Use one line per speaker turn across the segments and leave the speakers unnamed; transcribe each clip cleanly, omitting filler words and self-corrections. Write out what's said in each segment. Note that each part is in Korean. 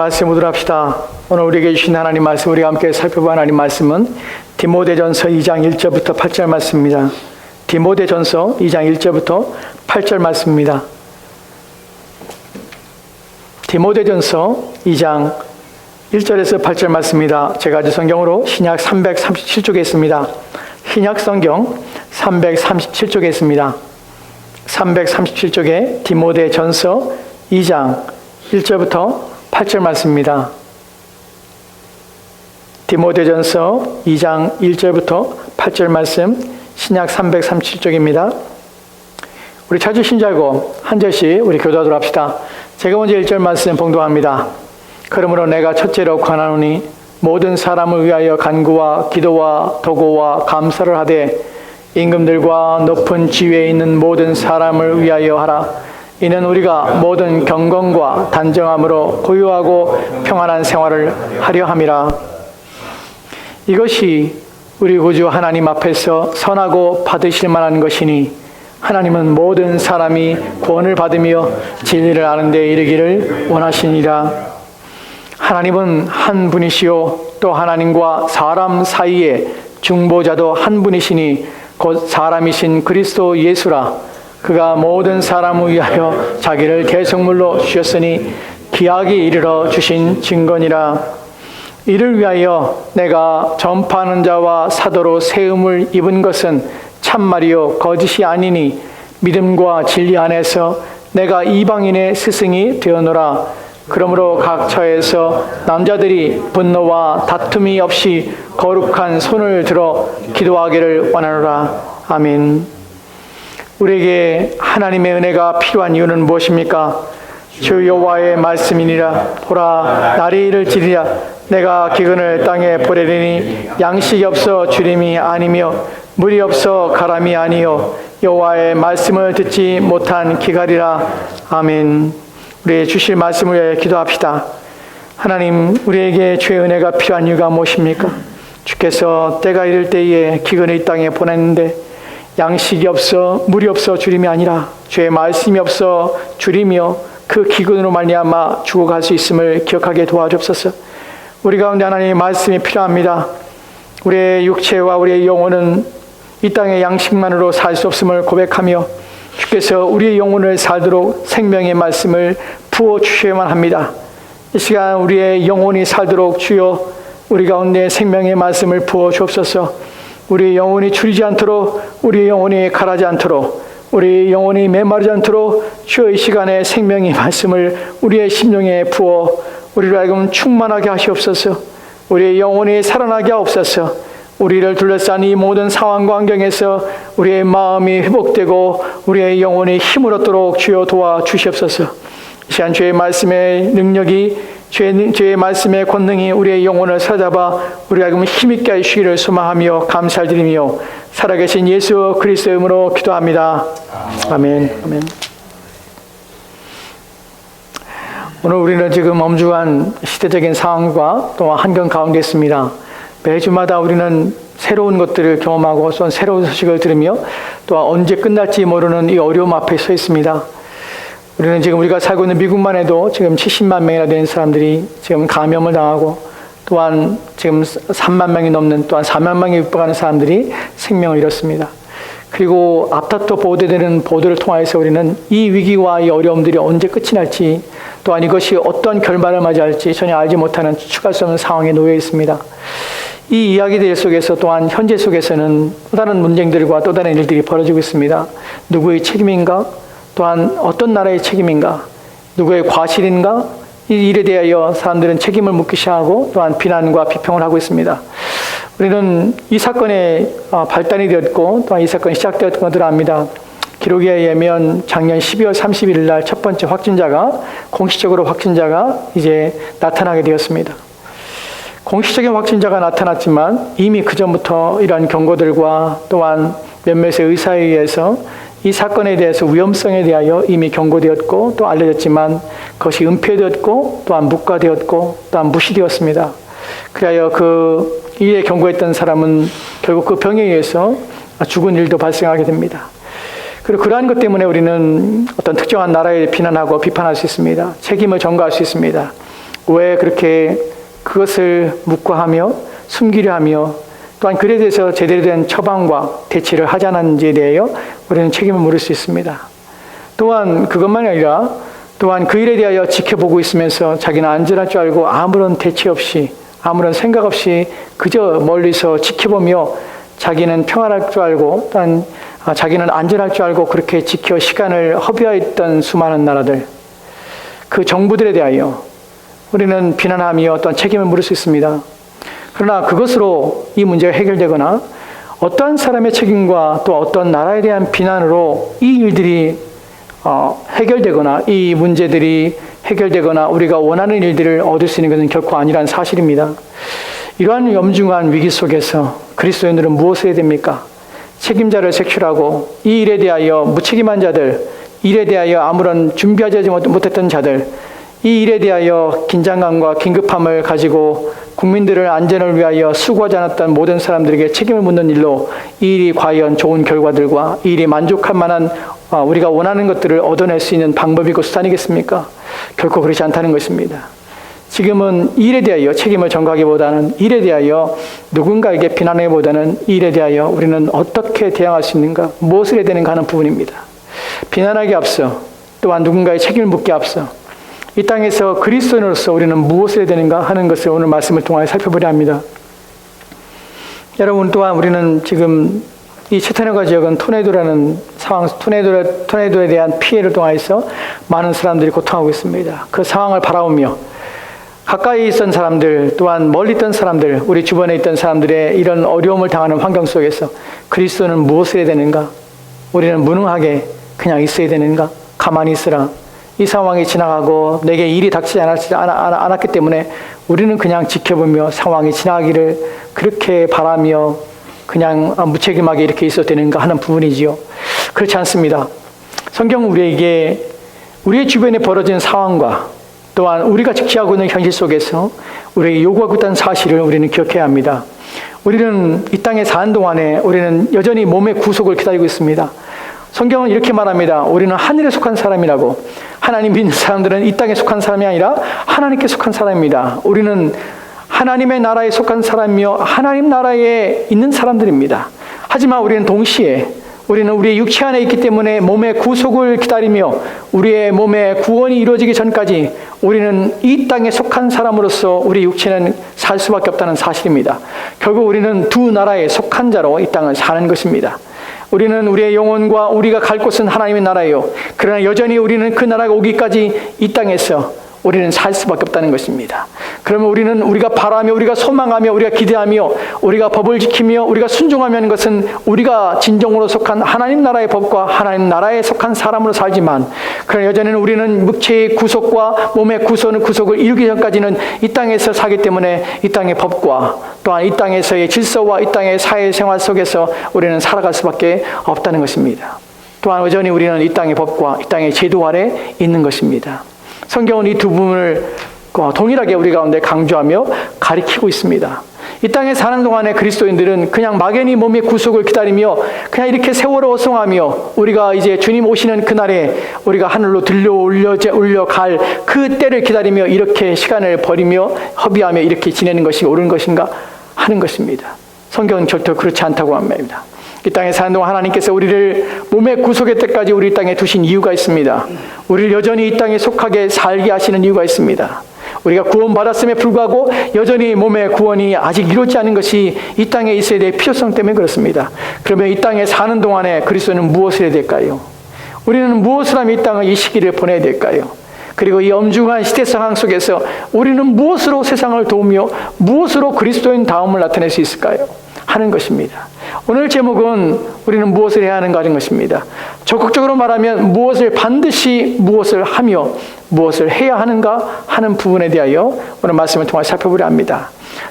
말씀 묻으러 합시다. 오늘 우리에게 주신 하나님 말씀, 우리가 함께 살펴볼 하나님 말씀은 디모데전서 2장 1절부터 8절 말씀입니다. 디모데전서 2장 1절부터 8절 말씀입니다. 디모데전서 2장 1절에서 8절 말씀입니다. 제가 아주 성경으로 신약 337쪽에 있습니다. 신약 성경 337쪽에 있습니다. 337쪽에 디모데전서 2장 1절부터 8절 말씀입니다. 디모데전서 2장 1절부터 8절 말씀, 신약 337쪽입니다. 우리 찾으신 줄 알고 한 절씩 우리 교도하도록 합시다. 제가 먼저 1절 말씀 봉독합니다. 그러므로 내가 첫째로 권하노니 모든 사람을 위하여 간구와 기도와 도고와 감사를 하되 임금들과 높은 지위에 있는 모든 사람을 위하여 하라. 이는 우리가 모든 경건과 단정함으로 고요하고 평안한 생활을 하려 함이라. 이것이 우리 구주 하나님 앞에서 선하고 받으실 만한 것이니 하나님은 모든 사람이 구원을 받으며 진리를 아는 데 이르기를 원하시니라. 하나님은 한 분이시요 또 하나님과 사람 사이에 중보자도 한 분이시니 곧 사람이신 그리스도 예수라. 그가 모든 사람을 위하여 자기를 계속물로 주셨으니 기약이 이르러 주신 증거니라. 이를 위하여 내가 전파하는 자와 사도로 세움을 입은 것은 참말이요 거짓이 아니니 믿음과 진리 안에서 내가 이방인의 스승이 되었노라. 그러므로 각 처에서 남자들이 분노와 다툼이 없이 거룩한 손을 들어 기도하기를 원하노라. 아멘. 우리에게 하나님의 은혜가 필요한 이유는 무엇입니까? 주 여호와의 말씀이니라. 보라, 날이 이를지리라. 내가 기근을 땅에 보내리니 양식이 없어 주림이 아니며 물이 없어 가람이 아니요 여호와의 말씀을 듣지 못한 기갈이라. 아멘. 우리의 주실 말씀을 위해 기도합시다. 하나님, 우리에게 주의 은혜가 필요한 이유가 무엇입니까? 주께서 때가 이를 때에 기근을 이 땅에 보냈는데 양식이 없어 물이 없어 주림이 아니라 주의 말씀이 없어 주리며 그 기근으로 말미암아 죽어갈 수 있음을 기억하게 도와주옵소서. 우리 가운데 하나님의 말씀이 필요합니다. 우리의 육체와 우리의 영혼은 이 땅의 양식만으로 살 수 없음을 고백하며 주께서 우리의 영혼을 살도록 생명의 말씀을 부어주셔야만 합니다. 이 시간 우리의 영혼이 살도록 주여 우리 가운데 생명의 말씀을 부어주옵소서. 우리의 영혼이 줄이지 않도록, 우리의 영혼이 가라지 않도록, 우리의 영혼이 메마르지 않도록 주의 이 시간에 생명의 말씀을 우리의 심령에 부어 우리를 하여금 충만하게 하시옵소서. 우리의 영혼이 살아나게 하옵소서. 우리를 둘러싼 이 모든 상황과 환경에서 우리의 마음이 회복되고 우리의 영혼이 힘을 얻도록 주여 도와주시옵소서. 이 시간 주의 말씀의 능력이 주의 말씀의 권능이 우리의 영혼을 사잡아 우리가 힘있게 하시기를 소망하며 감사를 드리며 살아계신 예수 그리스도의 이름으로 기도합니다. 아멘. 아멘. 오늘 우리는 지금 엄중한 시대적인 상황과 또 환경 가운데 있습니다. 매주마다 우리는 새로운 것들을 경험하고 또 새로운 소식을 들으며 또 언제 끝날지 모르는 이 어려움 앞에 서 있습니다. 우리는 지금 우리가 살고 있는 미국만 해도 지금 70만 명이나 되는 사람들이 지금 감염을 당하고 또한 지금 3만 명이 넘는 또한 4만 명이 육박하는 사람들이 생명을 잃었습니다. 그리고 앞다퉈 보도되는 보도를 통해서 우리는 이 위기와 이 어려움들이 언제 끝이 날지 또한 이것이 어떤 결말을 맞이할지 전혀 알지 못하는 추측할 수 없는 상황에 놓여 있습니다. 이 이야기들 속에서 또한 현재 속에서는 또 다른 문제들과 또 다른 일들이 벌어지고 있습니다. 누구의 책임인가? 또한 어떤 나라의 책임인가? 누구의 과실인가? 이 일에 대하여 사람들은 책임을 묻기 시작하고 또한 비난과 비평을 하고 있습니다. 우리는 이 사건의 발단이 되었고 또한 이 사건이 시작되었던 것들을 압니다. 기록에 의하면 작년 12월 31일 날 첫 번째 공식적으로 확진자가 이제 나타나게 되었습니다. 공식적인 확진자가 나타났지만 이미 그전부터 이러한 경고들과 또한 몇몇의 의사에 의해서 이 사건에 대해서 위험성에 대하여 이미 경고되었고 또 알려졌지만 그것이 은폐되었고 또한 묵과되었고 또한 무시되었습니다. 그리하여 그 이에 경고했던 사람은 결국 그 병에 의해서 죽은 일도 발생하게 됩니다. 그리고 그러한 것 때문에 우리는 어떤 특정한 나라에 비난하고 비판할 수 있습니다. 책임을 전가할 수 있습니다. 왜 그렇게 그것을 묵과하며 숨기려 하며 또한 그에 대해서 제대로 된 처방과 대치를 하지 않았는지에 대하여 우리는 책임을 물을 수 있습니다. 또한 그것만이 아니라 또한 그 일에 대하여 지켜보고 있으면서 자기는 안전할 줄 알고 아무런 대치 없이 아무런 생각 없이 그저 멀리서 지켜보며 자기는 평안할 줄 알고 또한 자기는 안전할 줄 알고 그렇게 지켜 시간을 허비하였던 수많은 나라들, 그 정부들에 대하여 우리는 비난하며 또한 책임을 물을 수 있습니다. 그러나 그것으로 이 문제가 해결되거나 어떠한 사람의 책임과 또 어떤 나라에 대한 비난으로 이 일들이 해결되거나 이 문제들이 해결되거나 우리가 원하는 일들을 얻을 수 있는 것은 결코 아니라는 사실입니다. 이러한 엄중한 위기 속에서 그리스도인들은 무엇을 해야 됩니까? 책임자를 색출하고 이 일에 대하여 무책임한 자들, 일에 대하여 아무런 준비하지 못했던 자들, 이 일에 대하여 긴장감과 긴급함을 가지고 국민들의 안전을 위하여 수고하지 않았던 모든 사람들에게 책임을 묻는 일로 이 일이 과연 좋은 결과들과 이 일이 만족할 만한 우리가 원하는 것들을 얻어낼 수 있는 방법이고 수단이겠습니까? 결코 그렇지 않다는 것입니다. 지금은 이 일에 대하여 책임을 전가하기보다는 일에 대하여 누군가에게 비난하기보다는 이 일에 대하여 우리는 어떻게 대응할 수 있는가, 무엇을 해야 되는가 하는 부분입니다. 비난하기 앞서 또한 누군가의 책임을 묻기 앞서 이 땅에서 그리스도인으로서 우리는 무엇을 해야 되는가 하는 것을 오늘 말씀을 통하여 살펴보려 합니다. 여러분, 또한 우리는 지금 이 채타나가 지역은 토네이도라는 상황, 토네이도에 대한 피해를 통해서 많은 사람들이 고통하고 있습니다. 그 상황을 바라보며 가까이 있던 사람들, 또한 멀리 있던 사람들, 우리 주변에 있던 사람들의 이런 어려움을 당하는 환경 속에서 그리스도는 무엇을 해야 되는가? 우리는 무능하게 그냥 있어야 되는가? 가만히 있으라. 이 상황이 지나가고 내게 일이 닥치지 않았기 때문에 우리는 그냥 지켜보며 상황이 지나가기를 그렇게 바라며 그냥 무책임하게 이렇게 있어도 되는가 하는 부분이지요. 그렇지 않습니다. 성경은 우리에게 우리의 주변에 벌어진 상황과 또한 우리가 직시하고 있는 현실 속에서 우리에게 요구하고 있다는 사실을 우리는 기억해야 합니다. 우리는 이 땅에 사는 동안에 우리는 여전히 몸의 구속을 기다리고 있습니다. 성경은 이렇게 말합니다. 우리는 하늘에 속한 사람이라고. 하나님 믿는 사람들은 이 땅에 속한 사람이 아니라 하나님께 속한 사람입니다. 우리는 하나님의 나라에 속한 사람이며 하나님 나라에 있는 사람들입니다. 하지만 우리는 동시에 우리는 우리의 육체 안에 있기 때문에 몸의 구속을 기다리며 우리의 몸의 구원이 이루어지기 전까지 우리는 이 땅에 속한 사람으로서 우리 육체는 살 수밖에 없다는 사실입니다. 결국 우리는 두 나라에 속한 자로 이 땅을 사는 것입니다. 우리는 우리의 영혼과 우리가 갈 곳은 하나님의 나라예요. 그러나 여전히 우리는 그 나라가 오기까지 이 땅에서 우리는 살 수밖에 없다는 것입니다. 그러면 우리는 우리가 바라며 우리가 소망하며 우리가 기대하며 우리가 법을 지키며 우리가 순종하며 하는 것은 우리가 진정으로 속한 하나님 나라의 법과 하나님 나라에 속한 사람으로 살지만 그러나 여전히 우리는 육체의 구속과 몸의 구속을 이루기 전까지는 이 땅에서 살기 때문에 이 땅의 법과 또한 이 땅에서의 질서와 이 땅의 사회생활 속에서 우리는 살아갈 수밖에 없다는 것입니다. 또한 여전히 우리는 이 땅의 법과 이 땅의 제도 아래 있는 것입니다. 성경은 이 두 부분을 동일하게 우리 가운데 강조하며 가리키고 있습니다. 이 땅에 사는 동안에 그리스도인들은 그냥 막연히 몸의 구속을 기다리며 그냥 이렇게 세월을 어송하며 우리가 이제 주님 오시는 그날에 우리가 하늘로 들려 올려갈 그 때를 기다리며 이렇게 시간을 버리며 허비하며 이렇게 지내는 것이 옳은 것인가 하는 것입니다. 성경은 절대 그렇지 않다고 합니다. 이 땅에 사는 동안 하나님께서 우리를 몸의 구속의 때까지 우리 땅에 두신 이유가 있습니다. 우리를 여전히 이 땅에 속하게 살게 하시는 이유가 있습니다. 우리가 구원받았음에 불구하고 여전히 몸의 구원이 아직 이루어지지 않은 것이 이 땅에 있어야 될 필요성 때문에 그렇습니다. 그러면 이 땅에 사는 동안에 그리스도는 무엇을 해야 될까요? 우리는 무엇을 하면 이 땅을 이 시기를 보내야 될까요? 그리고 이 엄중한 시대 상황 속에서 우리는 무엇으로 세상을 도우며 무엇으로 그리스도인 다움을 나타낼 수 있을까요? 하는 것입니다. 오늘 제목은 우리는 무엇을 해야 하는가 하는 것입니다. 적극적으로 말하면 반드시 무엇을 하며 무엇을 해야 하는가 하는 부분에 대하여 오늘 말씀을 통해 살펴보려 합니다.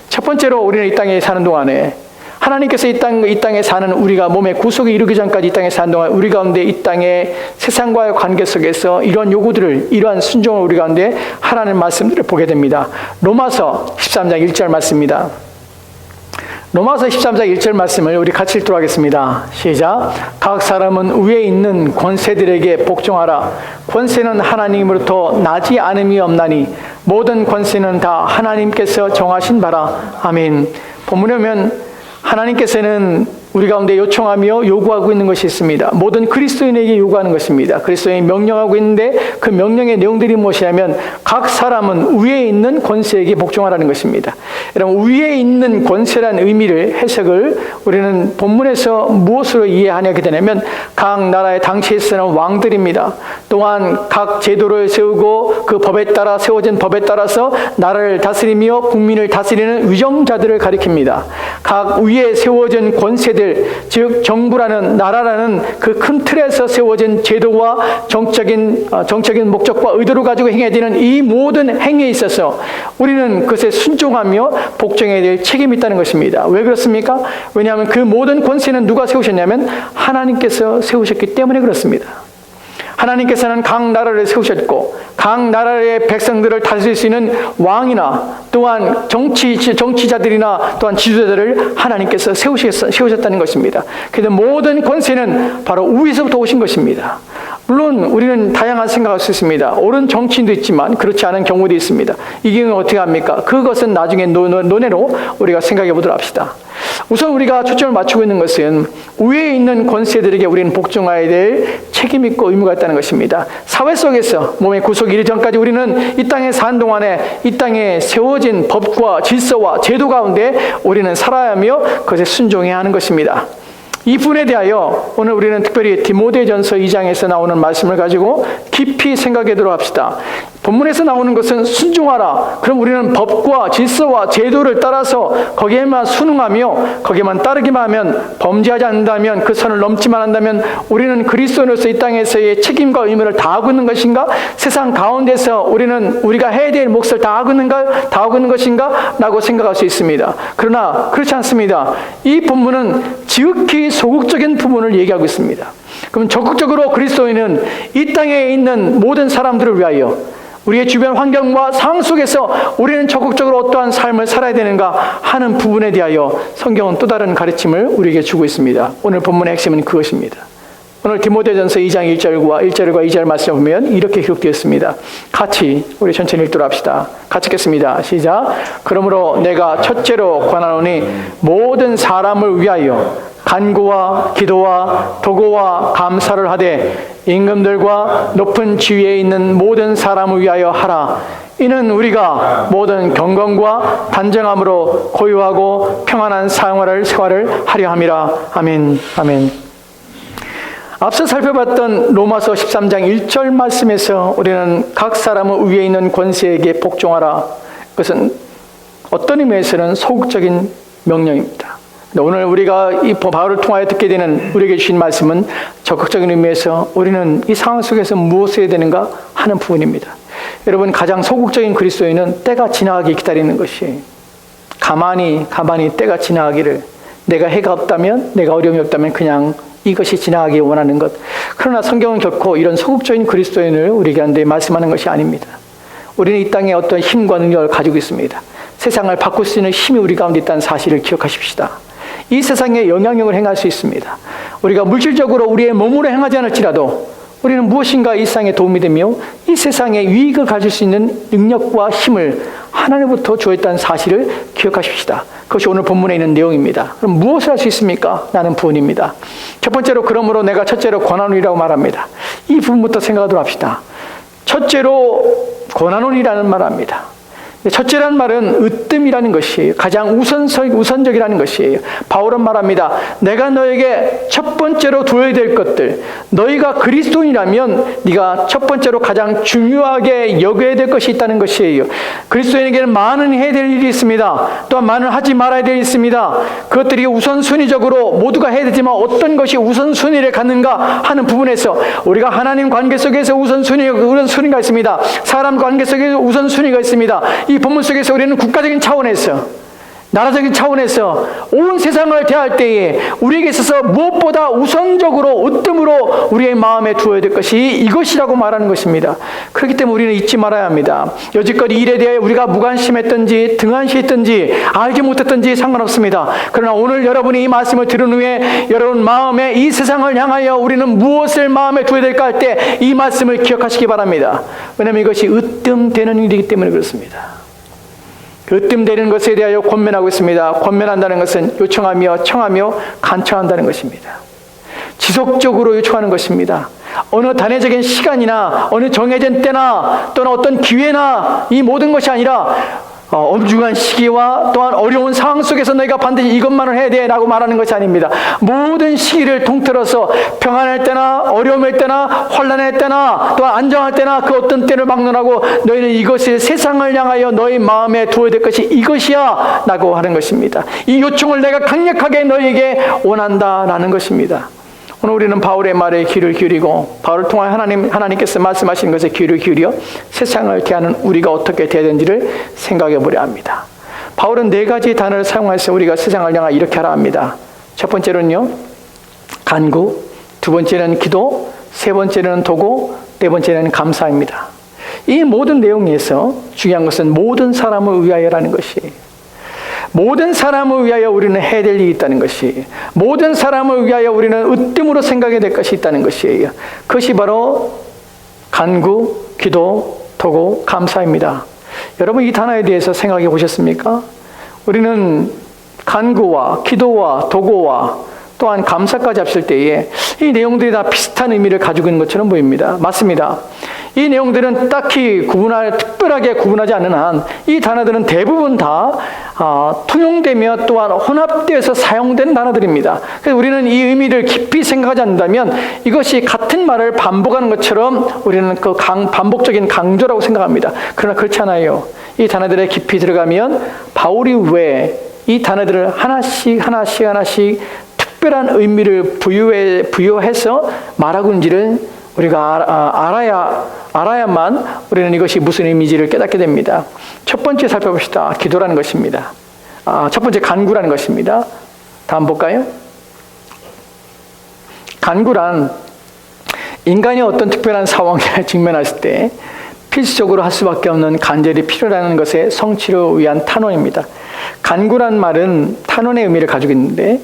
첫 번째로 우리는 이 땅에 사는 동안에 하나님께서 이 땅에 사는 우리가 몸의 구속이 이루기 전까지 이 땅에 사는 동안 우리 가운데 이 땅의 세상과의 관계 속에서 이러한 요구들을, 이러한 순종을 우리 가운데 하라는 말씀들을 보게 됩니다. 로마서 13장 1절 말씀입니다. 로마서 13장 1절 말씀을 우리 같이 읽도록 하겠습니다. 시작. 각 사람은 위에 있는 권세들에게 복종하라. 권세는 하나님으로부터 나지 않음이 없나니 모든 권세는 다 하나님께서 정하신 바라. 아멘. 본문에 보면 하나님께서는 우리 가운데 요청하며 요구하고 있는 것이 있습니다. 모든 그리스도인에게 요구하는 것입니다. 그리스도인이 명령하고 있는데 그 명령의 내용들이 무엇이냐면 각 사람은 위에 있는 권세에게 복종하라는 것입니다. 여러분, 위에 있는 권세라는 의미를 해석을 우리는 본문에서 무엇으로 이해하게 되냐면 각 나라의 당시에 쓰는 왕들입니다. 또한 각 제도를 세우고 그 법에 따라 세워진 법에 따라서 나라를 다스리며 국민을 다스리는 위정자들을 가리킵니다. 각 위에 세워진 권세들, 즉 정부라는 나라라는 그 큰 틀에서 세워진 제도와 정적인 목적과 의도를 가지고 행해야 되는 이 모든 행위에 있어서 우리는 그것에 순종하며 복종해야 될 책임이 있다는 것입니다. 왜 그렇습니까? 왜냐하면 그 모든 권세는 누가 세우셨냐면 하나님께서 세우셨기 때문에 그렇습니다. 하나님께서는 각 나라를 세우셨고 각 나라의 백성들을 다스릴 수 있는 왕이나 또한 정치자들이나 또한 지도자들을 하나님께서 세우셨다는 것입니다. 그래서 모든 권세는 바로 위에서부터 오신 것입니다. 물론 우리는 다양한 생각할 수 있습니다. 옳은 정치인도 있지만 그렇지 않은 경우도 있습니다. 이 경우는 어떻게 합니까? 그것은 나중에 논의로 우리가 생각해 보도록 합시다. 우선 우리가 초점을 맞추고 있는 것은 위에 있는 권세들에게 우리는 복종해야 될 책임 있고 의무가 있다는 것입니다. 사회 속에서 몸의 구속 이르기 전까지 우리는 이 땅에 사는 동안에 이 땅에 세워진 법과 질서와 제도 가운데 우리는 살아야 하며 그것에 순종해야 하는 것입니다. 이 부분에 대하여 오늘 우리는 특별히 디모데전서 2장에서 나오는 말씀을 가지고 깊이 생각해 보도록 합시다. 본문에서 나오는 것은 순종하라. 그럼 우리는 법과 질서와 제도를 따라서 거기에만 순응하며 거기에만 따르기만 하면, 범죄하지 않는다면, 그 선을 넘지만 한다면 우리는 그리스도인으로서 이 땅에서의 책임과 의무를 다하고 있는 것인가? 세상 가운데서 우리가 해야 될 몫을 다하고 있는 것인가? 라고 생각할 수 있습니다. 그러나 그렇지 않습니다. 이 본문은 지극히 소극적인 부분을 얘기하고 있습니다. 그럼 적극적으로 그리스도인은 이 땅에 있는 모든 사람들을 위하여 우리의 주변 환경과 상황 속에서 우리는 적극적으로 어떠한 삶을 살아야 되는가 하는 부분에 대하여 성경은 또 다른 가르침을 우리에게 주고 있습니다. 오늘 본문의 핵심은 그것입니다. 오늘 디모데전서 2장 1절과 2절 말씀을 보면 이렇게 기록되었습니다. 같이 우리 천천히 읽도록 합시다. 같이 읽겠습니다. 시작. 그러므로 내가 첫째로 권하노니 모든 사람을 위하여 간구와 기도와 도고와 감사를 하되 임금들과 높은 지위에 있는 모든 사람을 위하여 하라. 이는 우리가 모든 경건과 단정함으로 고요하고 평안한 생활을 하려 함이라. 아멘. 아멘. 앞서 살펴봤던 로마서 13장 1절 말씀에서 우리는 각 사람은 위에 있는 권세에게 복종하라. 그것은 어떤 의미에서는 소극적인 명령입니다. 오늘 우리가 이 바울을 통하여 듣게 되는 우리에게 주신 말씀은 적극적인 의미에서 우리는 이 상황 속에서 무엇을 해야 되는가 하는 부분입니다. 여러분, 가장 소극적인 그리스도인은 때가 지나가기 기다리는 것이, 가만히 때가 지나가기를, 내가 해가 없다면, 내가 어려움이 없다면 그냥 이것이 지나가기 원하는 것. 그러나 성경은 결코 이런 소극적인 그리스도인을 우리에게 말씀하는 것이 아닙니다. 우리는 이 땅에 어떤 힘과 능력을 가지고 있습니다. 세상을 바꿀 수 있는 힘이 우리 가운데 있다는 사실을 기억하십시다. 이 세상에 영향력을 행할 수 있습니다. 우리가 물질적으로 우리의 몸으로 행하지 않을지라도 우리는 무엇인가 이 세상에 도움이 되며 이 세상에 유익을 가질 수 있는 능력과 힘을 하나님부터 주었다는 사실을 기억하십시다. 그것이 오늘 본문에 있는 내용입니다. 그럼 무엇을 할 수 있습니까? 라는 부분입니다. 첫 번째로, 그러므로 내가 첫째로 권하노니라고 말합니다. 이 부분부터 생각하도록 합시다. 첫째로 권하노니라는 말을 합니다. 첫째란 말은 으뜸이라는 것이에요. 가장 우선적이라는 것이에요. 바울은 말합니다. 내가 너에게 첫 번째로 두어야 될 것들, 너희가 그리스도인이라면 네가 첫 번째로 가장 중요하게 여겨야 될 것이 있다는 것이에요. 그리스도인에게는 많은 해야 될 일이 있습니다. 또한 많은 하지 말아야 될 일이 있습니다. 그것들이 우선순위적으로 모두가 해야 되지만 어떤 것이 우선순위를 갖는가 하는 부분에서 우리가 하나님 관계 속에서 우선순위가 있습니다. 사람 관계 속에서 우선순위가 있습니다. 이 본문 속에서 우리는 국가적인 차원에서 나라적인 차원에서 온 세상을 대할 때에 우리에게 있어서 무엇보다 우선적으로 으뜸으로 우리의 마음에 두어야 될 것이 이것이라고 말하는 것입니다. 그렇기 때문에 우리는 잊지 말아야 합니다. 여지껏 이 일에 대하여 우리가 무관심했든지 등한시했든지 알지 못했든지 상관없습니다. 그러나 오늘 여러분이 이 말씀을 들은 후에 여러분 마음에 이 세상을 향하여 우리는 무엇을 마음에 두어야 될까 할 때 이 말씀을 기억하시기 바랍니다. 왜냐하면 이것이 으뜸되는 일이기 때문에 그렇습니다. 으뜸되는 것에 대하여 권면하고 있습니다. 권면한다는 것은 요청하며 청하며 간청한다는 것입니다. 지속적으로 요청하는 것입니다. 어느 단회적인 시간이나 어느 정해진 때나 또는 어떤 기회나 이 모든 것이 아니라 엄중한 시기와 또한 어려운 상황 속에서 너희가 반드시 이것만을 해야 돼 라고 말하는 것이 아닙니다. 모든 시기를 통틀어서 평안할 때나 어려움일 때나 환난할 때나 또한 안정할 때나 그 어떤 때를 막론하고 너희는 이것을 세상을 향하여 너희 마음에 두어야 될 것이 이것이야 라고 하는 것입니다. 이 요청을 내가 강력하게 너희에게 원한다라는 것입니다. 오늘 우리는 바울의 말에 귀를 기울이고 바울을 통하여 하나님께서 말씀하시는 것에 귀를 기울여 세상을 대하는 우리가 어떻게 돼야 되는지를 생각해 보려 합니다. 바울은 4가지 단어를 사용해서 우리가 세상을 향하여 이렇게 하라 합니다. 첫 번째는요, 간구, 두 번째는 기도, 세 번째는 도고, 네 번째는 감사입니다. 이 모든 내용에서 중요한 것은 모든 사람을 위하여라는 것이에요. 모든 사람을 위하여 우리는 해야 될 일이 있다는 것이, 모든 사람을 위하여 우리는 으뜸으로 생각해야 될 것이 있다는 것이에요. 그것이 바로 간구, 기도, 도고, 감사입니다. 여러분 이 단어에 대해서 생각해 보셨습니까? 우리는 간구와 기도와 도고와 또한 감사까지 합칠 때에 이 내용들이 다 비슷한 의미를 가지고 있는 것처럼 보입니다. 맞습니다. 이 내용들은 딱히 특별하게 구분하지 않는 한 이 단어들은 대부분 다 통용되며 또한 혼합되어서 사용된 단어들입니다. 그래서 우리는 이 의미를 깊이 생각하지 않는다면 이것이 같은 말을 반복하는 것처럼 우리는 그 반복적인 강조라고 생각합니다. 그러나 그렇지 않아요. 이 단어들에 깊이 들어가면 바울이 왜 이 단어들을 하나씩 특별한 의미를 부여해서 말하고 있는지를 우리가 알아야만 우리는 이것이 무슨 의미인지를 깨닫게 됩니다. 첫 번째 살펴봅시다. 기도라는 것입니다. 첫 번째 간구라는 것입니다. 다음 볼까요? 간구란 인간이 어떤 특별한 상황에 직면했을 때 필수적으로 할 수밖에 없는 간절히 필요라는 것의 성취를 위한 탄원입니다. 간구란 말은 탄원의 의미를 가지고 있는데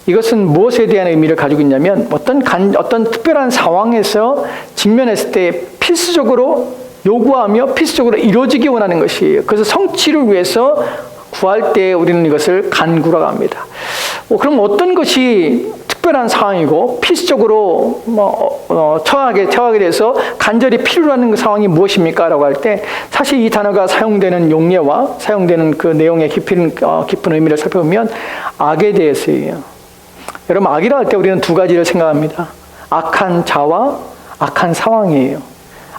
이것은 무엇에 대한 의미를 가지고 있냐면 어떤 특별한 상황에서 직면했을 때 필수적으로 요구하며 필수적으로 이루어지기 원하는 것이에요. 그래서 성취를 위해서 구할 때 우리는 이것을 간구라고 합니다. 그럼 어떤 것이 특별한 상황이고 필수적으로 처하게 돼서 간절히 필요로 하는 상황이 무엇입니까? 라고 할 때 사실 이 단어가 사용되는 용례와 사용되는 그 내용의 깊은 의미를 살펴보면 악에 대해서예요. 여러분 악이라 할 때 우리는 두 가지를 생각합니다. 악한 자와 악한 상황이에요.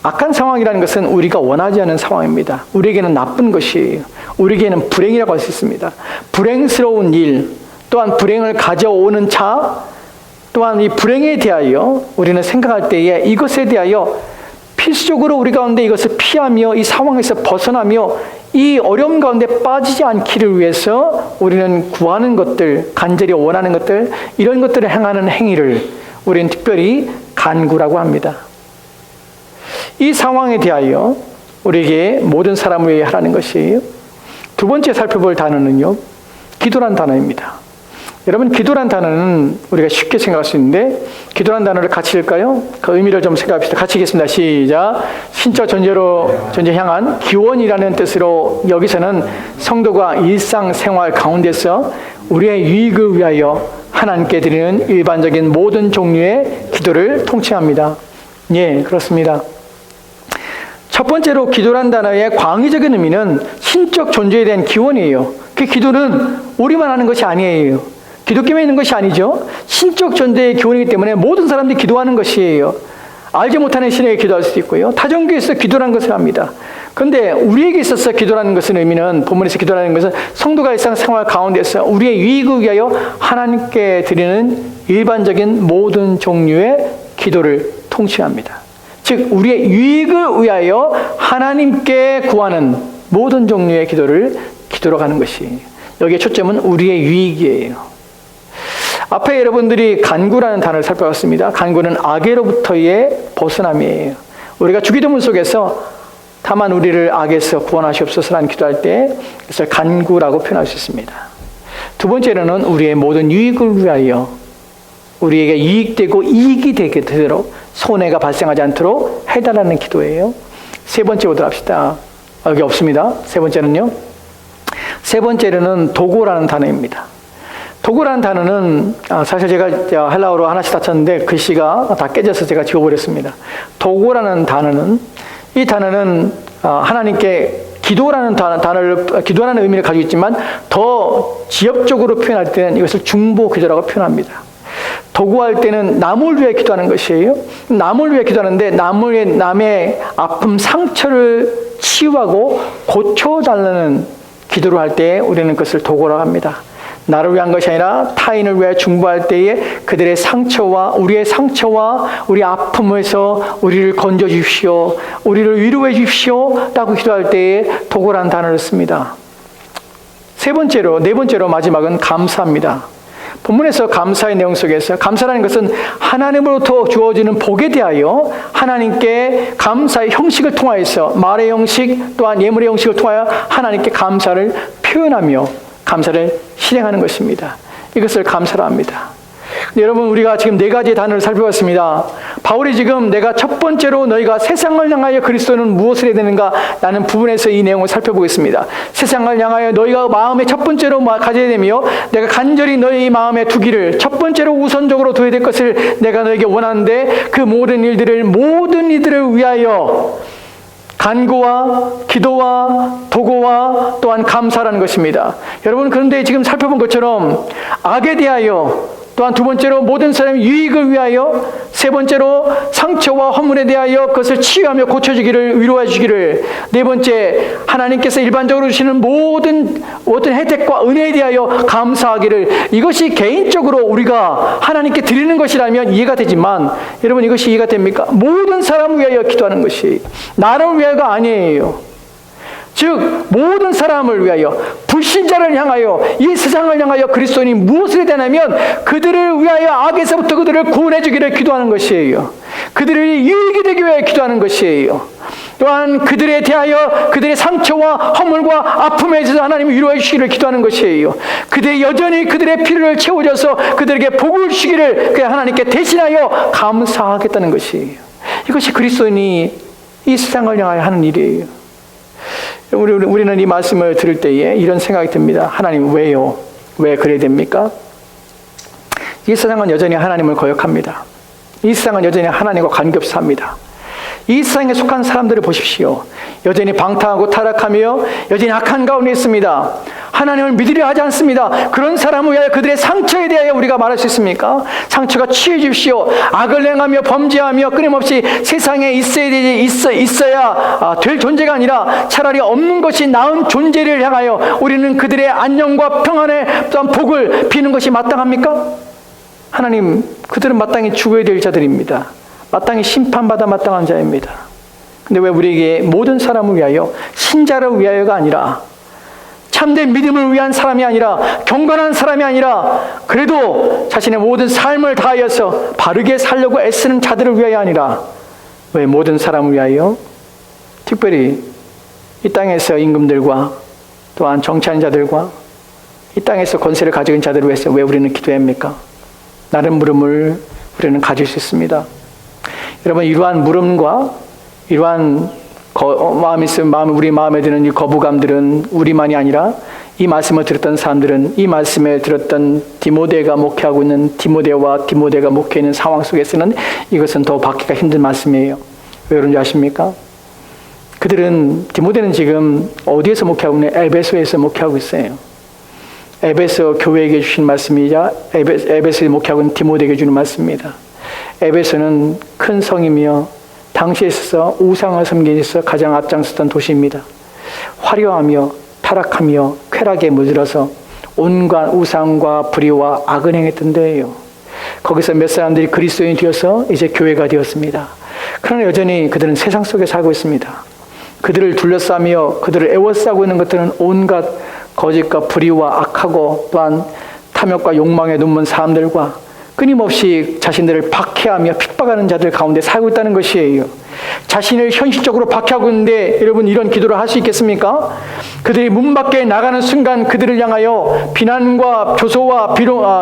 악한 상황이라는 것은 우리가 원하지 않은 상황입니다. 우리에게는 나쁜 것이에요. 우리에게는 불행이라고 할 수 있습니다. 불행스러운 일, 또한 불행을 가져오는 자, 또한 이 불행에 대하여 우리는 생각할 때에 이것에 대하여 필수적으로 우리 가운데 이것을 피하며 이 상황에서 벗어나며 이 어려움 가운데 빠지지 않기를 위해서 우리는 구하는 것들, 간절히 원하는 것들, 이런 것들을 행하는 행위를 우리는 특별히 간구라고 합니다. 이 상황에 대하여 우리에게 모든 사람을 위해 하라는 것이에요. 두 번째 살펴볼 단어는요, 기도란 단어입니다. 여러분 기도란 단어는 우리가 쉽게 생각할 수 있는데 기도란 단어를 같이 읽을까요? 그 의미를 좀 생각합시다. 같이 읽겠습니다. 시작. 신적 존재 향한 기원이라는 뜻으로 여기서는 성도가 일상생활 가운데서 우리의 유익을 위하여 하나님께 드리는 일반적인 모든 종류의 기도를 통칭합니다. 예, 그렇습니다. 첫 번째로 기도란 단어의 광의적인 의미는 신적 존재에 대한 기원이에요. 그 기도는 우리만 하는 것이 아니에요. 기독교에 있는 것이 아니죠. 신적 존재의 기원이기 때문에 모든 사람들이 기도하는 것이에요. 알지 못하는 신에게 기도할 수도 있고요. 타종교에서 기도라는 것을 합니다. 그런데 우리에게 있어서 기도라는 것의 의미는, 본문에서 기도라는 것은 성도가 일상생활 가운데서 우리의 유익을 위하여 하나님께 드리는 일반적인 모든 종류의 기도를 통칭합니다. 즉 우리의 유익을 위하여 하나님께 구하는 모든 종류의 기도를 기도로 가는 것이, 여기에 초점은 우리의 유익이에요. 앞에 여러분들이 간구라는 단어를 살펴봤습니다. 간구는 악에로부터의 벗어남이에요. 우리가 주기도문 속에서 다만 우리를 악에서 구원하시옵소서라는 기도할 때 그래서 간구라고 표현할 수 있습니다. 두 번째로는 우리의 모든 유익을 위하여 우리에게 유익되고 이익이 되게 되도록 손해가 발생하지 않도록 해달라는 기도예요. 세 번째 보도록 합시다. 여기 없습니다. 세 번째는요. 세 번째로는 도고라는 단어입니다. 도고라는 단어는 사실 제가 헬라어로 하나씩 다 쳤는데 글씨가 다 깨져서 제가 지워버렸습니다. 도고라는 단어는 이 단어는 하나님께 기도라는 단어를 기도라는 의미를 가지고 있지만 더 지역적으로 표현할 때는 이것을 중보 기도라고 표현합니다. 도구할 때는 남을 위해 기도하는 것이에요. 남을 위해 기도하는데 남의 아픔, 상처를 치유하고 고쳐달라는 기도를 할 때 우리는 그것을 도구라고 합니다. 나를 위한 것이 아니라 타인을 위해 중보할 때에 그들의 상처와 우리의 상처와 우리 아픔에서 우리를 건져 주십시오. 우리를 위로해 주십시오. 라고 기도할 때에 도구라는 단어를 씁니다. 네 번째로 마지막은 감사입니다. 본문에서 감사의 내용 속에서 감사라는 것은 하나님으로부터 주어지는 복에 대하여 하나님께 감사의 형식을 통하여서 말의 형식 또한 예물의 형식을 통하여 하나님께 감사를 표현하며 감사를 실행하는 것입니다. 이것을 감사라 합니다. 여러분 우리가 지금 네 가지의 단어를 살펴봤습니다. 바울이 지금 내가 첫 번째로 너희가 세상을 향하여 그리스도는 무엇을 해야 되는가 라는 부분에서 이 내용을 살펴보겠습니다. 세상을 향하여 너희가 마음에 첫 번째로 가져야 되며 내가 간절히 너희 마음에 두기를 첫 번째로 우선적으로 둬야 될 것을 내가 너에게 원하는데 그 모든 이들을 위하여 간구와 기도와 도구와 또한 감사라는 것입니다. 여러분 그런데 지금 살펴본 것처럼 악에 대하여 또한 두 번째로 모든 사람의 유익을 위하여 세 번째로 상처와 허물에 대하여 그것을 치유하며 고쳐주기를 위로해 주기를 네 번째 하나님께서 일반적으로 주시는 모든 혜택과 은혜에 대하여 감사하기를 이것이 개인적으로 우리가 하나님께 드리는 것이라면 이해가 되지만 여러분 이것이 이해가 됩니까? 모든 사람을 위하여 기도하는 것이 나를 위하여가 아니에요. 즉 모든 사람을 위하여 불신자를 향하여 이 세상을 향하여 그리스도인이 무엇을 해야 되냐면 그들을 위하여 악에서부터 그들을 구원해 주기를 기도하는 것이에요. 그들의 유익이 되기 위해 기도하는 것이에요. 또한 그들에 대하여 그들의 상처와 허물과 아픔에 있어서 하나님이 위로해 주시기를 기도하는 것이에요. 그들의 여전히 그들의 필요를 채워줘서 그들에게 복을 주시기를 하나님께 대신하여 감사하겠다는 것이에요. 이것이 그리스도인이 이 세상을 향하여 하는 일이에요. 우리는 이 말씀을 들을 때에 이런 생각이 듭니다. 하나님 왜요? 왜 그래야 됩니까? 이 세상은 여전히 하나님을 거역합니다. 이 세상은 여전히 하나님과 관계없습니다. 이 세상에 속한 사람들을 보십시오. 여전히 방탕하고 타락하며 여전히 악한 가운데 있습니다. 하나님을 믿으려 하지 않습니다. 그런 사람을 위하여 그들의 상처에 대하여 우리가 말할 수 있습니까? 상처가 치유해 주십시오. 악을 행하며 범죄하며 끊임없이 세상에 있어야 될 존재가 아니라 차라리 없는 것이 나은 존재를 향하여 우리는 그들의 안녕과 평안의 복을 비는 것이 마땅합니까? 하나님, 그들은 마땅히 죽어야 될 자들입니다. 마땅히 심판받아 마땅한 자입니다. 근데 왜 우리에게 모든 사람을 위하여 신자를 위하여가 아니라 참된 믿음을 위한 사람이 아니라 경건한 사람이 아니라 그래도 자신의 모든 삶을 다하여서 바르게 살려고 애쓰는 자들을 위하여 아니라 왜 모든 사람을 위하여 특별히 이 땅에서 임금들과 또한 정치하는 자들과 이 땅에서 권세를 가지고 있는 자들을 위해서 왜 우리는 기도해야 합니까? 나른 물음을 우리는 가질 수 있습니다. 여러분 이러한 물음과 이러한 마음이 있으면 우리 마음에 드는 이 거부감들은 우리만이 아니라 이 말씀을 들었던 사람들은 이 말씀을 들었던 디모데가 목회하고 있는 디모데가 목회해 있는 상황 속에서는 이것은 더 받기가 힘든 말씀이에요. 왜 그런지 아십니까? 디모데는 지금 어디에서 목회하고 있냐? 에베소에서 목회하고 있어요. 에베소 교회에게 주신 말씀이자 에베소에 목회하고 있는 디모데에게 주는 말씀입니다. 에베소는 큰 성이며 당시에 있어서 우상을 섬기는 데 있어서 가장 앞장섰던 도시입니다. 화려하며 타락하며 쾌락에 물들어서 온갖 우상과 불의와 악을 행했던 데예요. 거기서 몇 사람들이 그리스도인이 되어서 이제 교회가 되었습니다. 그러나 여전히 그들은 세상 속에 살고 있습니다. 그들을 둘러싸며 그들을 애워싸고 있는 것들은 온갖 거짓과 불의와 악하고 또한 탐욕과 욕망에 눈먼 사람들과 끊임없이 자신들을 박해하며 핍박하는 자들 가운데 살고 있다는 것이에요. 자신을 현실적으로 박해하고 있는데 여러분 이런 기도를 할 수 있겠습니까? 그들이 문 밖에 나가는 순간 그들을 향하여 비난과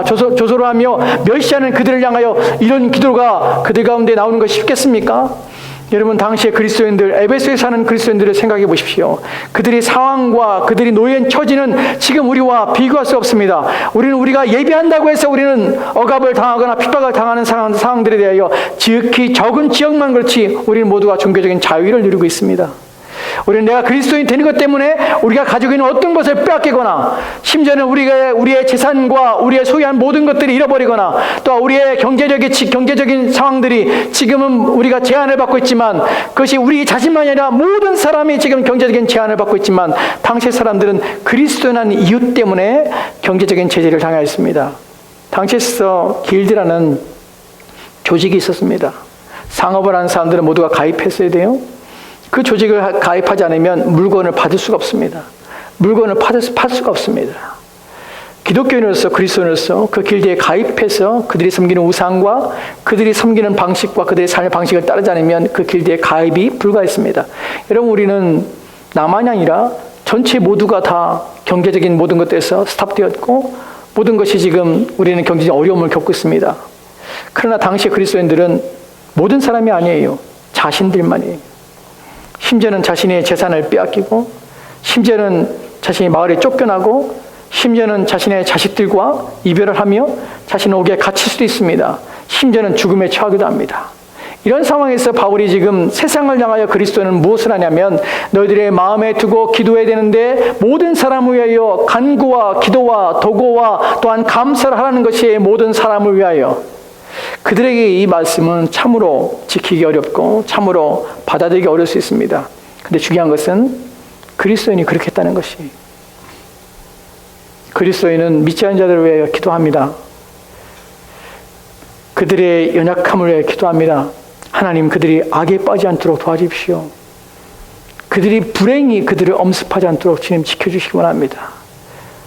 조소를 하며 멸시하는 그들을 향하여 이런 기도가 그들 가운데 나오는 것이 쉽겠습니까? 여러분 당시에 그리스도인들, 에베소에 사는 그리스도인들을 생각해 보십시오. 그들의 상황과 그들이 놓인 처지는 지금 우리와 비교할 수 없습니다. 우리가 예배한다고 해서 우리는 억압을 당하거나 핍박을 당하는 상황들에 대하여 지극히 적은 지역만 그렇지 우리는 모두가 종교적인 자유를 누리고 있습니다. 우리는 내가 그리스도인 되는 것 때문에 우리가 가지고 있는 어떤 것을 빼앗기거나 심지어는 우리의 재산과 우리의 소유한 모든 것들이 잃어버리거나 또 우리의 경제적인 상황들이 지금은 우리가 제한을 받고 있지만 그것이 우리 자신만이 아니라 모든 사람이 지금 경제적인 제한을 받고 있지만 당시 사람들은 그리스도인한 이유 때문에 경제적인 제재를 당하였습니다. 당시에 길드라는 조직이 있었습니다. 상업을 하는 사람들은 모두가 가입했어야 돼요. 그 조직을 가입하지 않으면 물건을 받을 수가 없습니다. 물건을 팔 수가 없습니다. 기독교인으로서 그리스도인으로서 그 길드에 가입해서 그들이 섬기는 우상과 그들이 섬기는 방식과 그들의 삶의 방식을 따르지 않으면 그 길드에 가입이 불가했습니다. 여러분 우리는 나만이 아니라 전체 모두가 다 경제적인 모든 것들에서 스탑되었고 모든 것이 지금 우리는 경제적 어려움을 겪고 있습니다. 그러나 당시 그리스도인들은 모든 사람이 아니에요. 자신들만이에요. 심지어는 자신의 재산을 빼앗기고 심지어는 자신이 마을에 쫓겨나고 심지어는 자신의 자식들과 이별을 하며 자신은 옥에 갇힐 수도 있습니다. 심지어는 죽음에 처하기도 합니다. 이런 상황에서 바울이 지금 세상을 향하여 그리스도는 무엇을 하냐면 너희들의 마음에 두고 기도해야 되는데 모든 사람을 위하여 간구와 기도와 도고와 또한 감사를 하라는 것이 모든 사람을 위하여. 그들에게 이 말씀은 참으로 지키기 어렵고 참으로 받아들이기 어려울 수 있습니다. 근데 중요한 것은 그리스도인이 그렇게 했다는 것이. 그리스도인은 믿지 않는 자들을 위하여 기도합니다. 그들의 연약함을 위하여 기도합니다. 하나님 그들이 악에 빠지지 않도록 도와주십시오. 그들이 불행히 그들을 엄습하지 않도록 주님 지켜주시기 원합니다.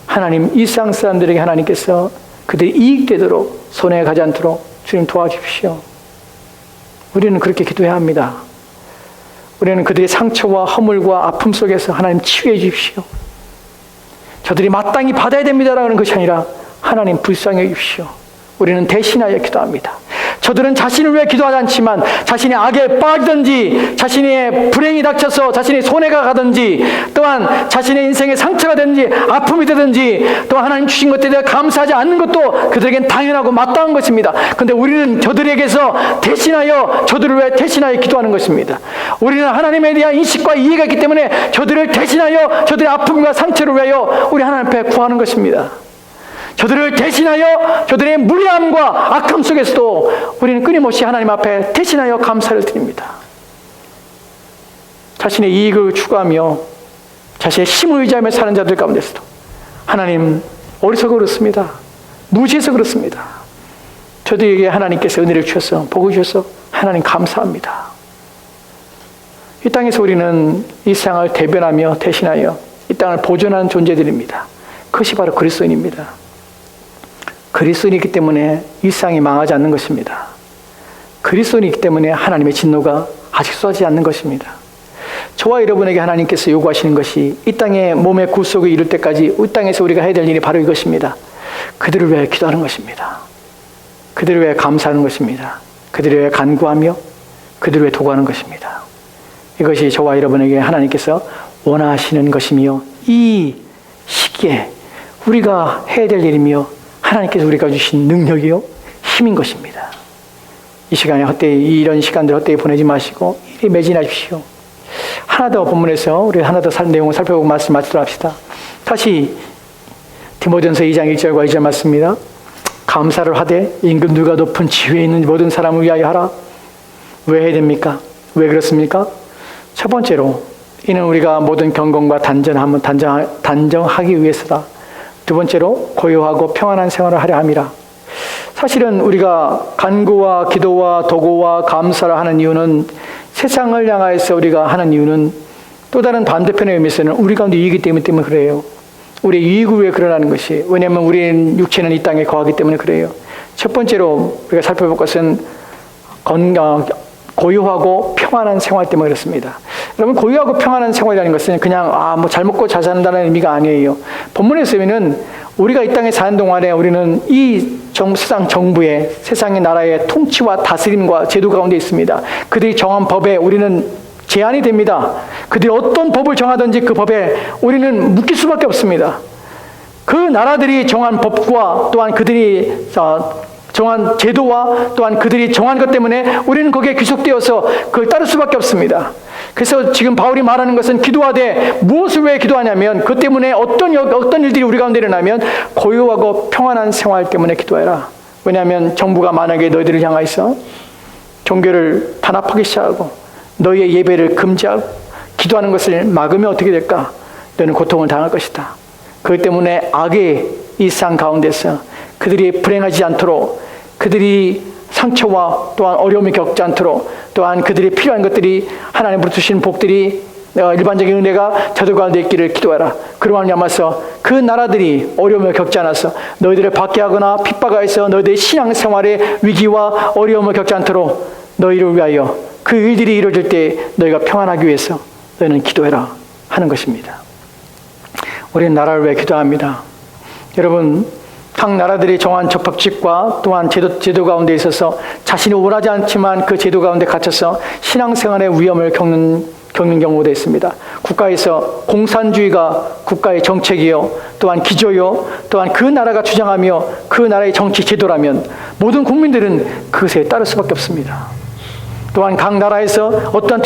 하나님 이 세상 사람들에게 하나님께서 그들이 이익되도록 손해 가지 않도록 주님 도와주십시오. 우리는 그렇게 기도해야 합니다. 우리는 그들의 상처와 허물과 아픔 속에서 하나님 치유해 주십시오. 저들이 마땅히 받아야 됩니다라는 것이 아니라 하나님 불쌍해 주십시오. 우리는 대신하여 기도합니다. 저들은 자신을 위해 기도하지 않지만 자신의 악에 빠지든지 자신의 불행이 닥쳐서 자신의 손해가 가든지 또한 자신의 인생에 상처가 되든지 아픔이 되든지 또 하나님 주신 것에 대해 감사하지 않는 것도 그들에겐 당연하고 마땅한 것입니다. 그런데 우리는 저들에게서 대신하여 저들을 위해 대신하여 기도하는 것입니다. 우리는 하나님에 대한 인식과 이해가 있기 때문에 저들을 대신하여 저들의 아픔과 상처를 위하여 우리 하나님 앞에 구하는 것입니다. 저들을 대신하여 저들의 무례함과 악함 속에서도 우리는 끊임없이 하나님 앞에 대신하여 감사를 드립니다. 자신의 이익을 추구하며 자신의 힘을 의지하며 사는 자들 가운데서도 하나님 어리석어 그렇습니다. 무지해서 그렇습니다. 저들에게 하나님께서 은혜를 주셔서 복을 주셔서 하나님 감사합니다. 이 땅에서 우리는 이 세상을 대변하며 대신하여 이 땅을 보존하는 존재들입니다. 그것이 바로 그리스도인입니다. 그리스도인이기 때문에 이 세상이 망하지 않는 것입니다. 그리스도인이기 때문에 하나님의 진노가 아직 쏟아지지 않는 것입니다. 저와 여러분에게 하나님께서 요구하시는 것이 이 땅의 몸의 구속에 이를 때까지 이 땅에서 우리가 해야 될 일이 바로 이것입니다. 그들을 위해 기도하는 것입니다. 그들을 위해 감사하는 것입니다. 그들을 위해 간구하며 그들을 위해 도구하는 것입니다. 이것이 저와 여러분에게 하나님께서 원하시는 것이며 이 시기에 우리가 해야 될 일이며 하나님께서 우리가 주신 능력이요 힘인 것입니다. 이 시간에 이런 시간들 헛되이 보내지 마시고 일에 매진하십시오. 하나 더 본문에서 우리 하나 더 내용을 살펴보고 말씀 마치도록 합시다. 다시 디모데전서 2장 1절과 2절 말씀입니다. 감사를 하되 임금들과 높은 지위에 있는 모든 사람을 위하여 하라. 왜 해야 됩니까? 왜 그렇습니까? 첫 번째로 이는 우리가 모든 경건과 단정하기 위해서다. 두 번째로 고요하고 평안한 생활을 하려 함이라. 사실은 우리가 간구와 기도와 도구와 감사를 하는 이유는 세상을 향하여서 우리가 하는 이유는 또 다른 반대편의 의미에서는 우리 가운데 이익이 때문에 그래요. 우리의 유익을 위해 그러라는 것이, 왜냐하면 우리는 육체는 이 땅에 거하기 때문에 그래요. 첫 번째로 우리가 살펴볼 것은 고요하고 평안한 생활 때문에 그렇습니다. 여러분, 고요하고 평안한 생활이라는 것은 그냥 뭐 잘 먹고 잘 산다는 의미가 아니에요. 본문에서는 우리가 이 땅에 사는 동안에 우리는 이 세상 정부의, 세상의 나라의 통치와 다스림과 제도 가운데 있습니다. 그들이 정한 법에 우리는 제한이 됩니다. 그들이 어떤 법을 정하든지 그 법에 우리는 묶일 수밖에 없습니다. 그 나라들이 정한 법과 또한 그들이 정한 제도와 또한 그들이 정한 것 때문에 우리는 거기에 귀속되어서 그걸 따를 수밖에 없습니다. 그래서 지금 바울이 말하는 것은 기도하되 무엇을 위해 기도하냐면, 그 때문에 어떤 일들이 우리 가운데 일어나면 고요하고 평안한 생활 때문에 기도해라. 왜냐하면 정부가 만약에 너희들을 향하여서 종교를 탄압하기 시작하고 너희의 예배를 금지하고 기도하는 것을 막으면 어떻게 될까? 너희는 고통을 당할 것이다. 그렇기 때문에 악의 이 상 가운데서 그들이 불행하지 않도록, 그들이 상처와 또한 어려움을 겪지 않도록, 또한 그들이 필요한 것들이 하나님으로 주신 복들이 일반적인 은혜가 저들 가운데 있기를 기도하라. 그로 말미암아서 그 나라들이 어려움을 겪지 않아서 너희들을 박해하거나 핍박하여서 너희들의 신앙생활의 위기와 어려움을 겪지 않도록 너희를 위하여 그 일들이 이루어질 때 너희가 평안하기 위해서 너희는 기도해라 하는 것입니다. 우리는 나라를 위해 기도합니다. 여러분, 각 나라들이 정한 법칙과 또한 제도 가운데 있어서 자신이 원하지 않지만 그 제도 가운데 갇혀서 신앙생활의 위험을 겪는 경우도 있습니다. 국가에서 공산주의가 국가의 정책이요, 또한 기조요, 또한 그 나라가 주장하며 그 나라의 정치 제도라면 모든 국민들은 그것에 따를 수밖에 없습니다. 또한 각 나라에서 어떠한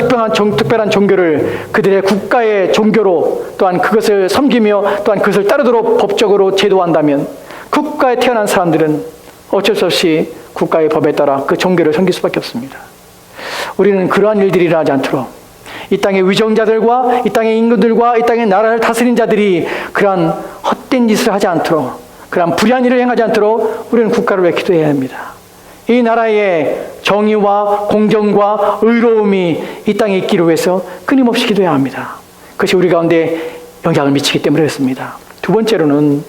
특별한 종교를 그들의 국가의 종교로 또한 그것을 섬기며 또한 그것을 따르도록 법적으로 제도한다면 국가에 태어난 사람들은 어쩔 수 없이 국가의 법에 따라 그 종교를 섬길 수밖에 없습니다. 우리는 그러한 일들이 일어나지 않도록 이 땅의 위정자들과 이 땅의 임금들과 이 땅의 나라를 다스린 자들이 그러한 헛된 짓을 하지 않도록, 그러한 불의한 일을 행하지 않도록 우리는 국가를 위해 기도해야 합니다. 이 나라의 정의와 공정과 의로움이 이 땅에 있기를 위해서 끊임없이 기도해야 합니다. 그것이 우리 가운데 영향을 미치기 때문에 그렇습니다. 두 번째로는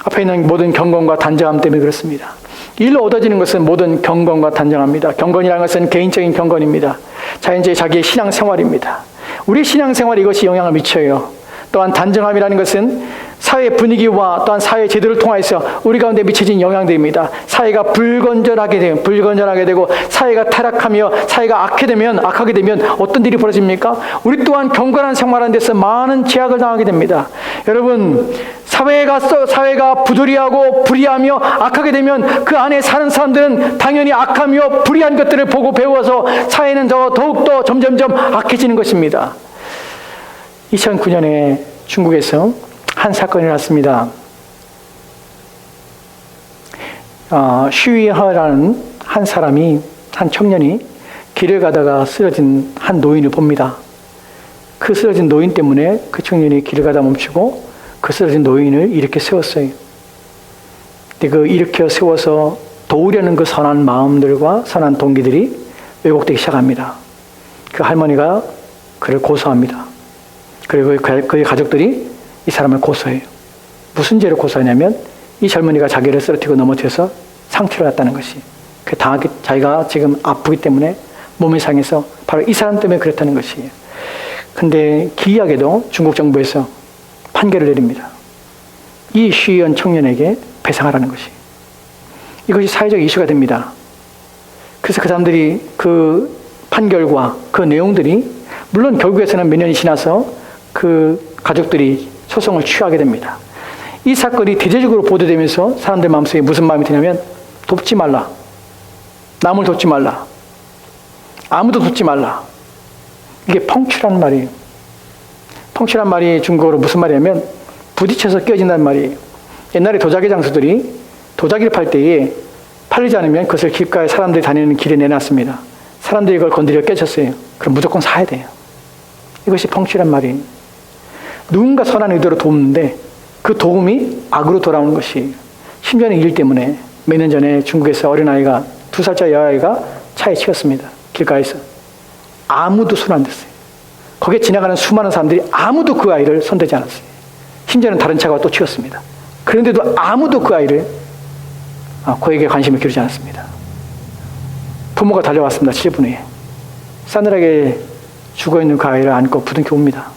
앞에 있는 모든 경건과 단정함 때문에 그렇습니다. 일로 얻어지는 것은 모든 경건과 단정합니다. 경건이라는 것은 개인적인 경건입니다. 자기의 신앙생활입니다. 우리 신앙생활에 이것이 영향을 미쳐요. 또한 단정함이라는 것은 사회 분위기와 또한 사회 제도를 통해서 우리 가운데 미쳐진 영향들입니다. 사회가 불건전하게 되고 사회가 타락하며 사회가 악하게 되면 어떤 일이 벌어집니까? 우리 또한 경건한 생활하는 데서 많은 제약을 당하게 됩니다. 여러분, 사회가 부도리하고 불의하며 악하게 되면 그 안에 사는 사람들은 당연히 악하며 불의한 것들을 보고 배워서 사회는 더욱더 점점점 악해지는 것입니다. 2009년에 중국에서 한 사건이 났습니다. 슈이허라는 한 청년이 길을 가다가 쓰러진 한 노인을 봅니다. 그 쓰러진 노인 때문에 그 청년이 길을 가다 멈추고 그 쓰러진 노인을 일으켜 세웠어요. 근데 그 일으켜 세워서 도우려는 그 선한 마음들과 선한 동기들이 왜곡되기 시작합니다. 그 할머니가 그를 고소합니다. 그리고 그의 가족들이 이 사람을 고소해요. 무슨 죄로 고소하냐면 이 젊은이가 자기를 쓰러뜨리고 넘어져서 상처를 났다는 것이, 자기가 지금 아프기 때문에 몸이 상해서 바로 이 사람 때문에 그랬다는 것이에요. 근데 기이하게도 중국 정부에서 판결을 내립니다. 이 쉬이언 청년에게 배상하라는 것이. 이것이 사회적 이슈가 됩니다. 그래서 그 사람들이 그 판결과 그 내용들이, 물론 결국에서는 몇 년이 지나서 그 가족들이 소송을 취하게 됩니다. 이 사건이 대대적으로 보도되면서 사람들 마음속에 무슨 마음이 드냐면, 돕지 말라, 남을 돕지 말라, 아무도 돕지 말라. 이게 펑츄란 말이에요. 펑츄란 말이 중국어로 무슨 말이냐면 부딪혀서 깨진다는 말이에요. 옛날에 도자기 장수들이 도자기를 팔 때에 팔리지 않으면 그것을 길가에 사람들이 다니는 길에 내놨습니다. 사람들이 이걸 건드려 깨졌어요. 그럼 무조건 사야 돼요. 이것이 펑츄란 말이에요. 누군가 선한 의도로 돕는데 그 도움이 악으로 돌아오는 것이, 심지어는 일 때문에 몇 년 전에 중국에서 어린아이가, 2살짜리 여아이가 차에 치였습니다. 길가에서. 아무도 손 안 댔어요. 거기에 지나가는 수많은 사람들이 아무도 그 아이를 손대지 않았어요. 심지어는 다른 차가 또 치웠습니다. 그런데도 아무도 그 아이를 그에게 관심을 기울이지 않았습니다. 부모가 달려왔습니다. 7분 후에. 싸늘하게 죽어있는 그 아이를 안고 부둥켜 옵니다.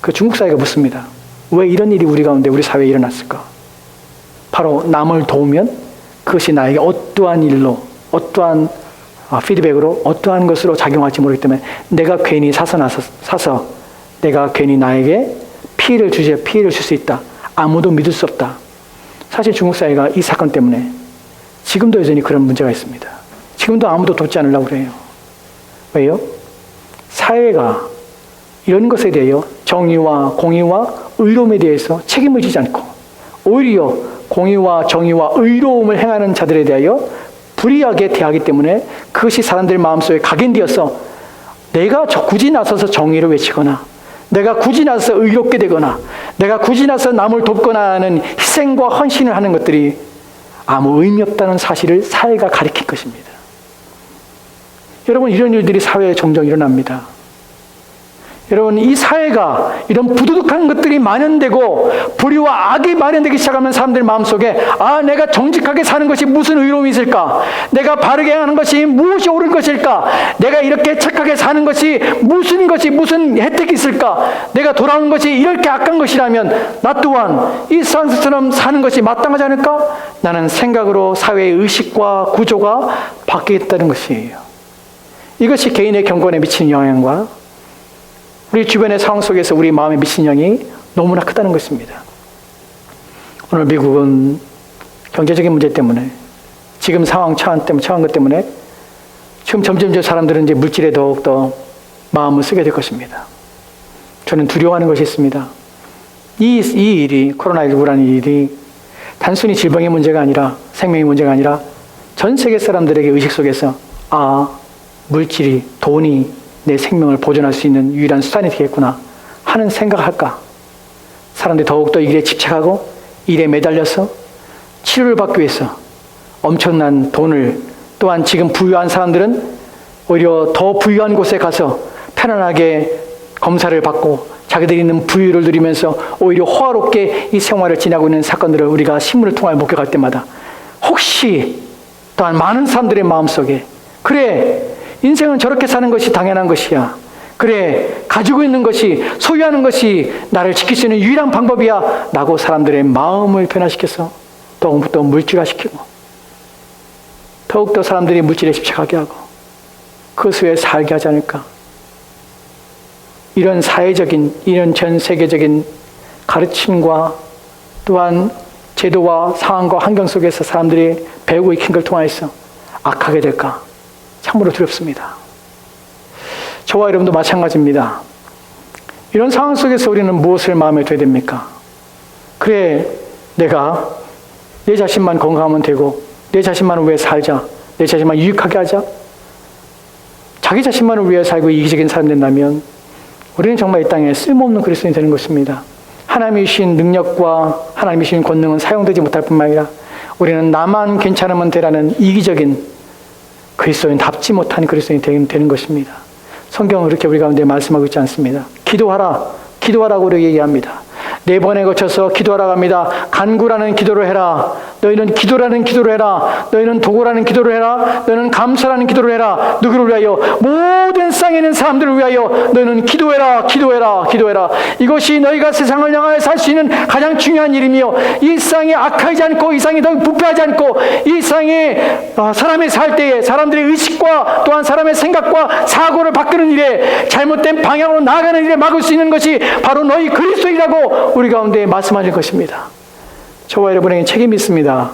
그 중국 사회가 묻습니다. 왜 이런 일이 우리 가운데 우리 사회에 일어났을까? 바로 남을 도우면 그것이 나에게 어떠한 일로, 어떠한 피드백으로, 어떠한 것으로 작용할지 모르기 때문에 내가 괜히 사서 내가 괜히 나에게 피해를 줄 수 있다. 아무도 믿을 수 없다. 사실 중국 사회가 이 사건 때문에 지금도 여전히 그런 문제가 있습니다. 지금도 아무도 돕지 않으려고 그래요. 왜요? 사회가 이런 것에 대하여 정의와 공의와 의로움에 대해서 책임을 지지 않고 오히려 공의와 정의와 의로움을 행하는 자들에 대하여 불이하게 대하기 때문에 그것이 사람들 마음속에 각인되어서 내가 굳이 나서서 정의를 외치거나 내가 굳이 나서서 의롭게 되거나 내가 굳이 나서서 남을 돕거나 하는 희생과 헌신을 하는 것들이 아무 의미 없다는 사실을 사회가 가리킨 것입니다. 여러분, 이런 일들이 사회에 종종 일어납니다. 여러분, 이 사회가 이런 부도덕한 것들이 만연되고 불의와 악이 만연되기 시작하면 사람들 마음속에 내가 정직하게 사는 것이 무슨 의로움이 있을까? 내가 바르게 하는 것이 무엇이 옳은 것일까? 내가 이렇게 착하게 사는 것이 무슨 혜택이 있을까? 내가 돌아온 것이 이렇게 악한 것이라면 나 또한 이 사람처럼 사는 것이 마땅하지 않을까? 나는 생각으로 사회의 의식과 구조가 바뀌겠다는 것이에요. 이것이 개인의 경건에 미치는 영향과 우리 주변의 상황 속에서 우리 마음에 미친 영향이 너무나 크다는 것입니다. 오늘 미국은 경제적인 문제 때문에 지금 처한 것 때문에 지금 점점 사람들은 이제 물질에 더욱더 마음을 쓰게 될 것입니다. 저는 두려워하는 것이 있습니다. 이 일이 코로나19라는 일이 단순히 질병의 문제가 아니라 생명의 문제가 아니라 전 세계 사람들에게 의식 속에서 물질이 돈이 내 생명을 보존할 수 있는 유일한 수단이 되겠구나 하는 생각을 할까? 사람들이 더욱더 일에 집착하고 일에 매달려서 치료를 받기 위해서 엄청난 돈을 또한 지금 부유한 사람들은 오히려 더 부유한 곳에 가서 편안하게 검사를 받고 자기들이 있는 부유를 누리면서 오히려 호화롭게 이 생활을 지나고 있는 사건들을 우리가 신문을 통하여 목격할 때마다 혹시 또한 많은 사람들의 마음속에 그래 인생은 저렇게 사는 것이 당연한 것이야. 그래, 가지고 있는 것이, 소유하는 것이 나를 지킬 수 있는 유일한 방법이야. 라고 사람들의 마음을 변화시켜서 더욱더 물질화시키고 더욱더 사람들이 물질에 집착하게 하고 그것 외에 살게 하지 않을까. 이런 이런 전 세계적인 가르침과 또한 제도와 상황과 환경 속에서 사람들이 배우고 익힌 걸 통하여서 악하게 될까. 참으로 두렵습니다. 저와 여러분도 마찬가지입니다. 이런 상황 속에서 우리는 무엇을 마음에 둬야 됩니까? 그래, 내가 내 자신만 건강하면 되고 내 자신만을 위해 살자. 내 자신만 유익하게 하자. 자기 자신만을 위해 살고 이기적인 사람 된다면 우리는 정말 이 땅에 쓸모없는 그리스도인이 되는 것입니다. 하나님이 주신 능력과 하나님이 주신 권능은 사용되지 못할 뿐만 아니라 우리는 나만 괜찮으면 되라는 이기적인 그리스도인답지 못한 그리스도인이 되는 것입니다. 성경은 그렇게 우리 가운데 말씀하고 있지 않습니다. 기도하라고 우리에게 얘기합니다. 4번에 거쳐서 기도하라고 합니다. 간구라는 기도를 해라. 너희는 기도라는 기도를 해라. 너희는 도구라는 기도를 해라. 너희는 감사라는 기도를 해라. 누구를 위하여? 모든 땅에 있는 사람들을 위하여 너희는 기도해라. 이것이 너희가 세상을 향하여 살 수 있는 가장 중요한 일이며 이 세상이 악하지 않고 이 세상이 더 부패하지 않고 이 세상에 사람이 살 때에 사람들의 의식과 또한 사람의 생각과 사고를 바꾸는 일에 잘못된 방향으로 나아가는 일에 막을 수 있는 것이 바로 너희 그리스도이라고 우리 가운데 말씀하실 것입니다. 저와 여러분에게 책임이 있습니다.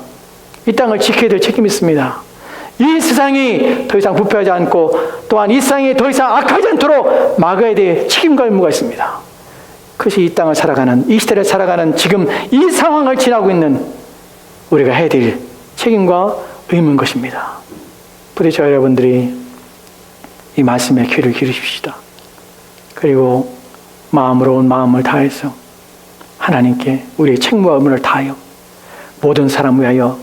이 땅을 지켜야 될 책임이 있습니다. 이 세상이 더 이상 부패하지 않고 또한 이 세상이 더 이상 악하지 않도록 막아야 될 책임과 의무가 있습니다. 그것이 이 땅을 살아가는, 이 시대를 살아가는 지금 이 상황을 지나고 있는 우리가 해야 될 책임과 의무인 것입니다. 부디 저와 여러분들이 이 말씀에 귀를 기울이십시다. 그리고 마음으로 온 마음을 다해서 하나님께 우리의 책무와 의무를 다하여 모든 사람을 위하여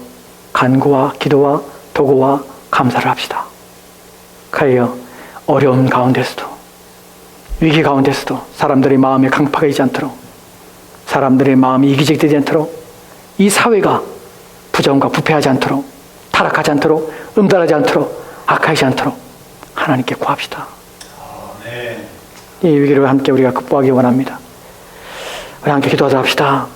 간구와 기도와 도구와 감사를 합시다. 가여 어려운 가운데서도 위기 가운데서도 사람들의 마음에 강팍하지 않도록 사람들의 마음이 이기적되지 않도록, 이 사회가 부정과 부패하지 않도록, 타락하지 않도록, 음란하지 않도록, 악하지 않도록 하나님께 구합시다. 이 위기를 함께 우리가 극복하기 원합니다. 우리 함께 기도하자 합시다.